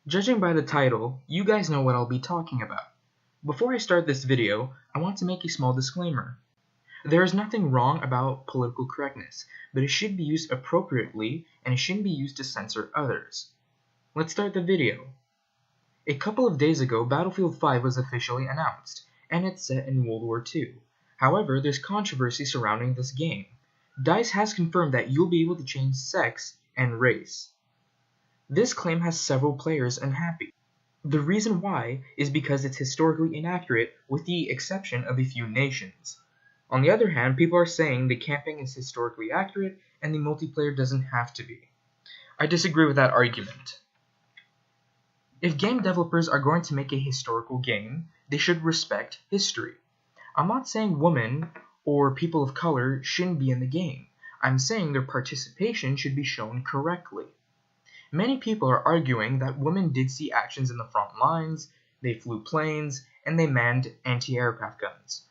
Judging by the title, you guys know what I'll be talking about. Before I start this video, I want to make a small disclaimer. There is nothing wrong about political correctness, but it should be used appropriately and it shouldn't be used to censor others. Let's start the video. A couple of days ago, Battlefield 5 was officially announced, and it's set in World War II. However, there's controversy surrounding this game. DICE has confirmed that you'll be able to change sex and race. This claim has several players unhappy. The reason why is because it's historically inaccurate with the exception of a few nations. On the other hand, people are saying the camping is historically accurate and the multiplayer doesn't have to be. I disagree with that argument. If game developers are going to make a historical game, they should respect history. I'm not saying women or people of color shouldn't be in the game. I'm saying their participation should be shown correctly. Many people are arguing that women did see actions in the front lines, they flew planes, and they manned anti-aircraft guns.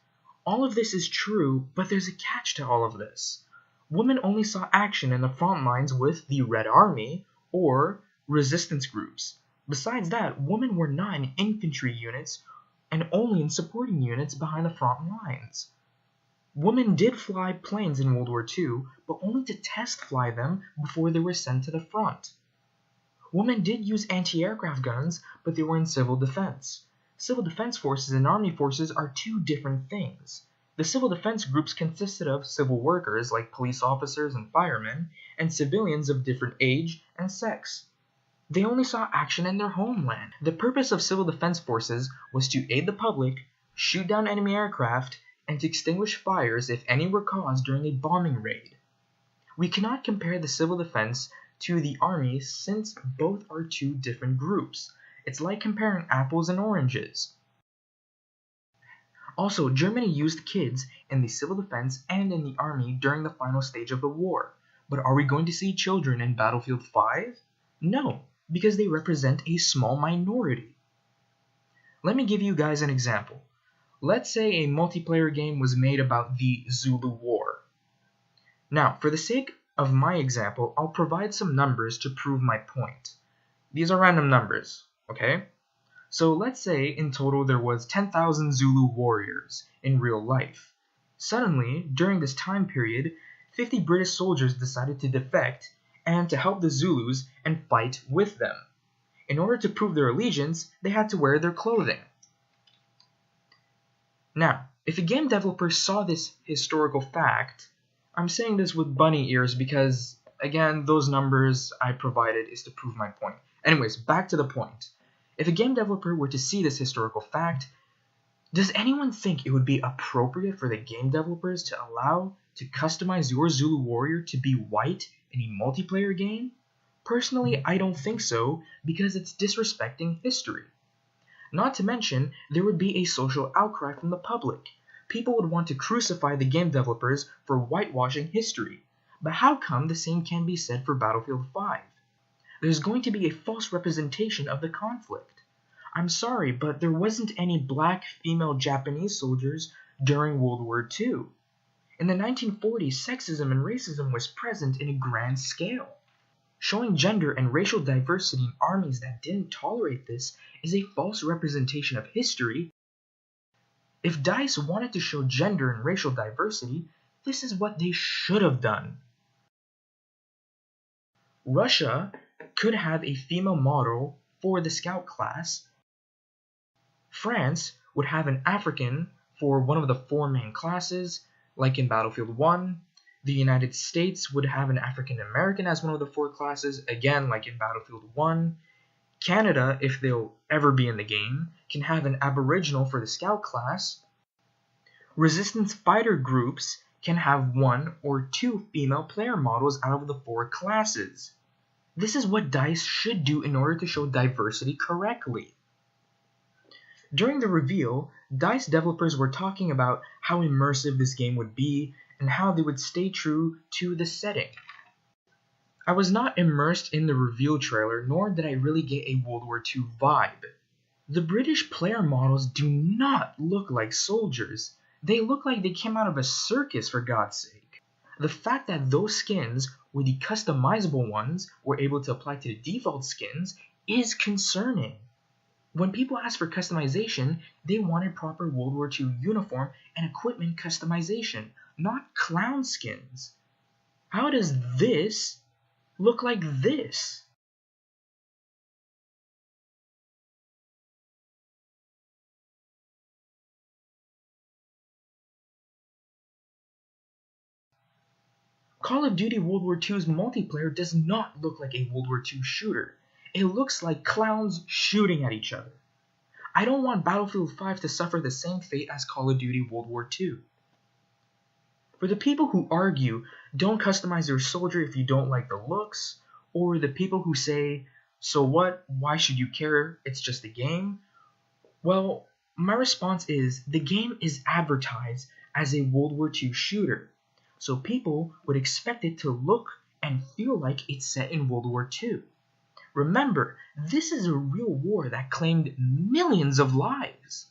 All of this is true, but there's a catch to all of this. Women only saw action in the front lines with the Red Army or resistance groups. Besides that, women were not in infantry units and only in supporting units behind the front lines. Women did fly planes in World War II, but only to test fly them before they were sent to the front. Women did use anti-aircraft guns, but they were in civil defense. Civil defense forces and army forces are two different things. The civil defense groups consisted of civil workers like police officers and firemen, and civilians of different age and sex. They only saw action in their homeland. The purpose of civil defense forces was to aid the public, shoot down enemy aircraft, and to extinguish fires if any were caused during a bombing raid. We cannot compare the civil defense to the army since both are two different groups. It's like comparing apples and oranges. Also, Germany used kids in the civil defense and in the army during the final stage of the war. But are we going to see children in Battlefield 5? No, because they represent a small minority. Let me give you guys an example. Let's say a multiplayer game was made about the Zulu War. Now, for the sake of my example, I'll provide some numbers to prove my point. These are random numbers, okay? So let's say in total there was 10,000 Zulu warriors in real life. Suddenly, during this time period, 50 British soldiers decided to defect and to help the Zulus and fight with them. In order to prove their allegiance, they had to wear their clothing. Now, if a game developer saw this historical fact, I'm saying this with bunny ears because, again, those numbers I provided is to prove my point. Anyways, back to the point. If a game developer were to see this historical fact, does anyone think it would be appropriate for the game developers to allow to customize your Zulu warrior to be white in a multiplayer game? Personally, I don't think so because it's disrespecting history. Not to mention, there would be a social outcry from the public. People would want to crucify the game developers for whitewashing history. But how come the same can be said for Battlefield 5? There's going to be a false representation of the conflict. I'm sorry, but there wasn't any black female Japanese soldiers during World War II. In the 1940s, sexism and racism was present in a grand scale. Showing gender and racial diversity in armies that didn't tolerate this is a false representation of history. If DICE wanted to show gender and racial diversity, this is what they should have done. Russia could have a female model for the scout class. France would have an African for one of the four main classes, like in Battlefield 1. The United States would have an African American as one of the four classes, again like in Battlefield 1. Canada, if they'll ever be in the game, can have an Aboriginal for the scout class. Resistance fighter groups can have one or two female player models out of the four classes. This is what DICE should do in order to show diversity correctly. During the reveal, DICE developers were talking about how immersive this game would be and how they would stay true to the setting. I was not immersed in the reveal trailer, nor did I really get a World War II vibe. The British player models do not look like soldiers. They look like they came out of a circus, for God's sake. The fact that those skins were the customizable ones were able to apply to the default skins is concerning. When people asked for customization, they wanted proper World War II uniform and equipment customization, not clown skins. How does this look like this? Call of Duty World War II's multiplayer does not look like a World War II shooter. It looks like clowns shooting at each other. I don't want Battlefield 5 to suffer the same fate as Call of Duty World War II. For the people who argue, don't customize your soldier if you don't like the looks, or the people who say, so what, why should you care, it's just a game? Well, my response is, the game is advertised as a World War II shooter, so people would expect it to look and feel like it's set in World War II. Remember, this is a real war that claimed millions of lives.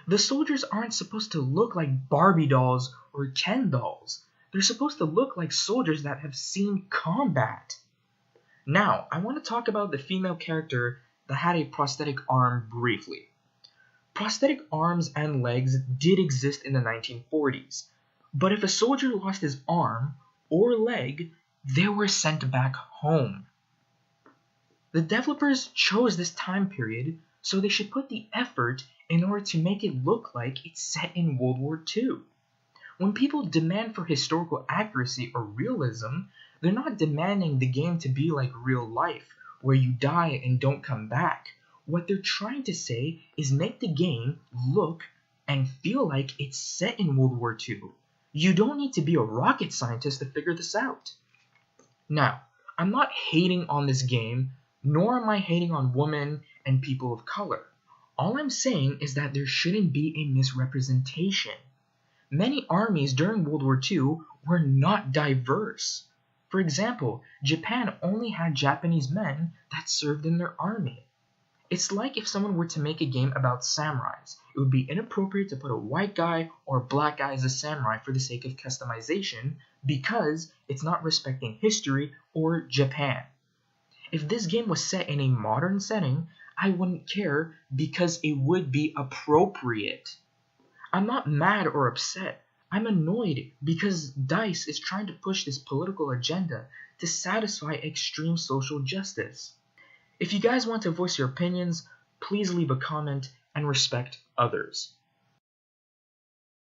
The soldiers aren't supposed to look like Barbie dolls or Ken dolls. They're supposed to look like soldiers that have seen combat. Now, I want to talk about the female character that had a prosthetic arm briefly. Prosthetic arms and legs did exist in the 1940s, but if a soldier lost his arm or leg, they were sent back home. The developers chose this time period, so they should put the effort in order to make it look like it's set in World War II. When people demand for historical accuracy or realism, they're not demanding the game to be like real life, where you die and don't come back. What they're trying to say is make the game look and feel like it's set in World War II. You don't need to be a rocket scientist to figure this out. Now, I'm not hating on this game, nor am I hating on women and people of color. All I'm saying is that there shouldn't be a misrepresentation. Many armies during World War II were not diverse. For example, Japan only had Japanese men that served in their army. It's like if someone were to make a game about samurais. It would be inappropriate to put a white guy or a black guy as a samurai for the sake of customization because it's not respecting history or Japan. If this game was set in a modern setting, I wouldn't care because it would be appropriate. I'm not mad or upset. I'm annoyed because DICE is trying to push this political agenda to satisfy extreme social justice. If you guys want to voice your opinions, please leave a comment and respect others.